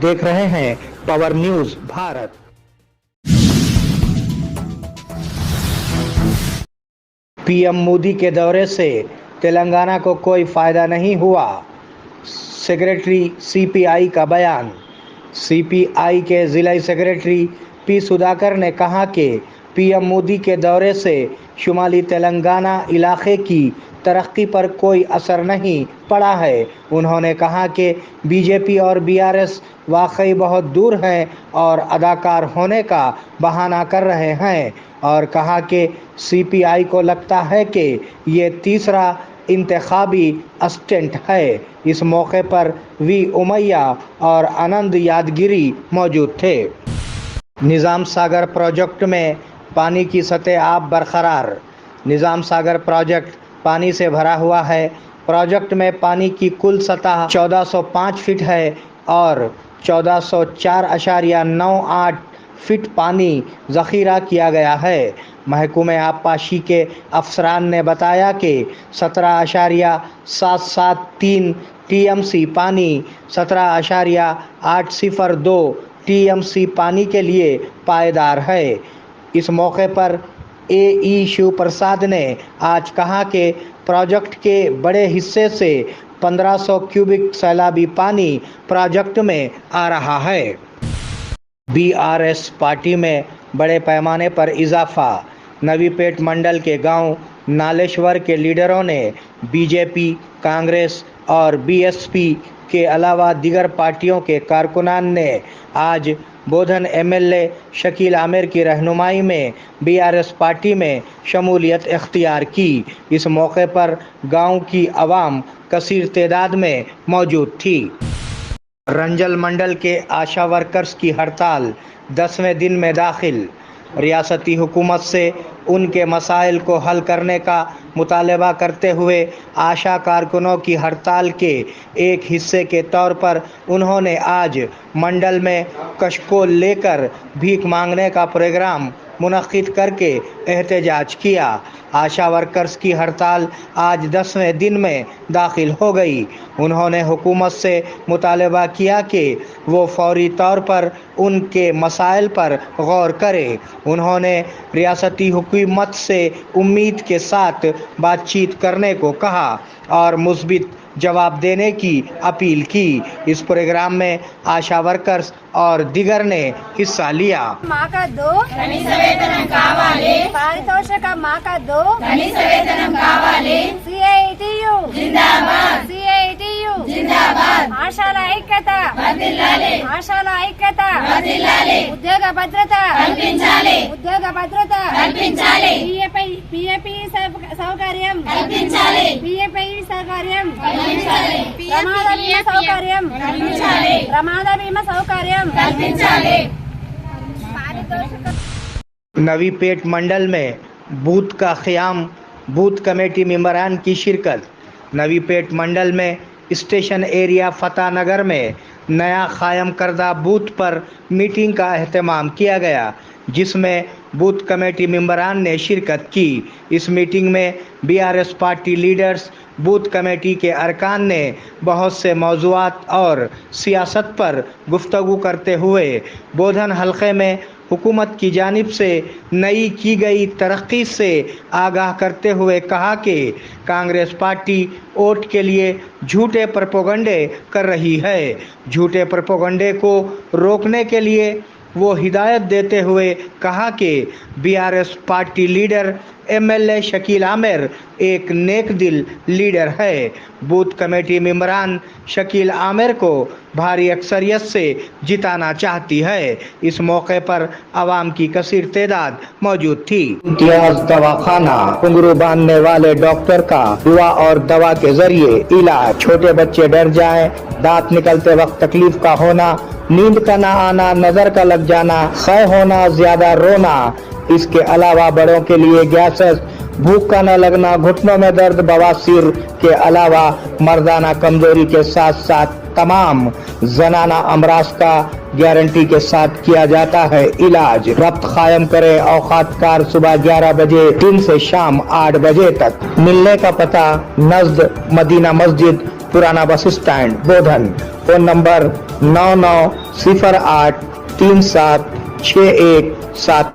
देख रहे हैं power news Bharat. PM Modi के दौरे से तेलंगाना को कोई फायदा नहीं हुआ, सेक्रेटरी सीपीआई का बयान। सीपीआई के जिला सेक्रेटरी पी सुधाकर ने कहा कि पीएम मोदी के दौरे से शुमाली तेलंगाना इलाके की तरक्की पर कोई असर नहीं पड़ा है। उन्होंने कहा कि बीजेपी और बीआरएस वाकई बहुत दूर हैं और अदाकार होने का बहाना कर रहे हैं, और कहा कि सीपीआई को लगता है कि ये तीसरा इंतखाबी स्टंट है। इस मौके पर वी उमैया और आनंद यादगिरी मौजूद थे। निजाम सागर प्रोजेक्ट में पानी की सतह आप बरकरार। निजाम सागर प्रोजेक्ट पानी से भरा हुआ है। प्रोजेक्ट में पानी की कुल सतह 1405 फीट है और 1404.98 फीट पानी ज़ख़ीरा किया गया है। महकूमे आबपाशी के अफसरान ने बताया कि 17.773 टीएमसी पानी 17.802 टीएमसी पानी के लिए पायदार है। इस मौके पर एई शिव प्रसाद ने आज कहा कि प्रोजेक्ट के बड़े हिस्से से 1500 क्यूबिक सैलाबी पानी प्रोजेक्ट में आ रहा है। बीआरएस पार्टी में बड़े पैमाने पर इजाफा। नवीपेट मंडल के गांव नालेश्वर के लीडरों ने बीजेपी, कांग्रेस और बीएसपी के अलावा दीगर पार्टियों के कारकुनान ने आज बोधन एमएलए शकील आमिर की रहनुमाई में बीआरएस पार्टी में शमूलियत इख्तियार की। इस मौके पर गांव की आवाम कसीर तादाद में मौजूद थी। रंजल मंडल के आशा वर्कर्स की हड़ताल 10वें दिन में दाखिल। रियासती हुकूमत से उनके मसाइल को हल करने का मुतालबा करते हुए आशा कारकुनों की हड़ताल के एक हिस्से के तौर पर उन्होंने आज मंडल में कशकोल लेकर भीख मांगने का प्रोग्राम मुनक्किद करके एहतजाज किया। आशा वर्कर्स की हड़ताल आज 10वें दिन में दाखिल हो गई। उन्होंने हुकूमत से मुतालबा किया कि वो फौरी तौर पर उनके मसाइल पर गौर करे। उन्होंने रियासती हुकूमत से उम्मीद के साथ बातचीत करने को कहा और मुस्बित जवाब देने की अपील की। इस प्रोग्राम में आशा वर्कर्स और दिगर ने हिस्सा लिया। माका दो कनीस वेतనం కావాలి, పారితోషికం మాకా దో కనీస వేతనం కావాలి, సిఐటియు జిందాబాద్, సిఐటియు జిందాబాద్, ఆశాల ఐక్యత వర్ధిల్లాలి, ఆశాల ఐక్యత వర్ధిల్లాలి, ఉద్యోగ భద్రత కల్పించాలి, ఉద్యోగ భద్రత కల్పించాలి, పిఎపి సౌకర్యం కల్పించాలి, పిఎపి సౌకర్యం కల్పించాలి, ప్రమాద బీమా సౌకర్యం కల్పించాలి, ప్రమాద బీమా సౌకర్యం కల్పించాలి। नवीपेट मंडल में बूथ का क़याम, बूथ कमेटी मेंबरान की शिरकत। नवीपेट मंडल में स्टेशन एरिया फतेह नगर में नया कायम करदा बूथ पर मीटिंग का अहतमाम किया गया, जिसमें बूथ कमेटी मेंबरान ने शिरकत की। इस मीटिंग में BRS party leaders, booth committee के अरकान ने बहुत से मौज़ूआत और सियासत पर गुफ्तगू करते हुए बोधन हलक़े में हुकूमत की जानिब से नई की गई तरक्की से आगाह करते हुए कहा कि कांग्रेस पार्टी वोट के लिए झूठे प्रोपेगेंडे कर रही है। झूठे प्रोपेगेंडे को रोकने के लिए वो हिदायत देते हुए कहा कि BRS party leader MLA Shakeel Aamir एक नेक दिल लीडर है। बूथ कमेटी मेंबरान शकील आमिर को भारी अक्सरियत से जिताना चाहती है। इस मौके पर आवाम की कसीर तादाद मौजूद थी। इम्तियाज दवाखाना, घुंघरू बांधने वाले डॉक्टर का दुआ और दवा के जरिए इलाज। छोटे बच्चे डर जाएं, दांत निकलते वक्त तकलीफ का होना, नींद का ना आना, नजर का लग जाना, ख़ै होना, ज्यादा रोना। इसके अलावा बड़ों के लिए गैसेस, भूख का न लगना, घुटनों में दर्द, बवासीर के अलावा मर्दाना कमजोरी के साथ साथ तमाम जनाना अमराज का गारंटी के साथ किया जाता है इलाज। रब्त कायम करे औकात कार सुबह 11 बजे दिन से शाम 8 बजे तक। मिलने का पता नज़द मदीना मस्जिद, पुराना बस स्टैंड, बोधन। Phone number 9908376167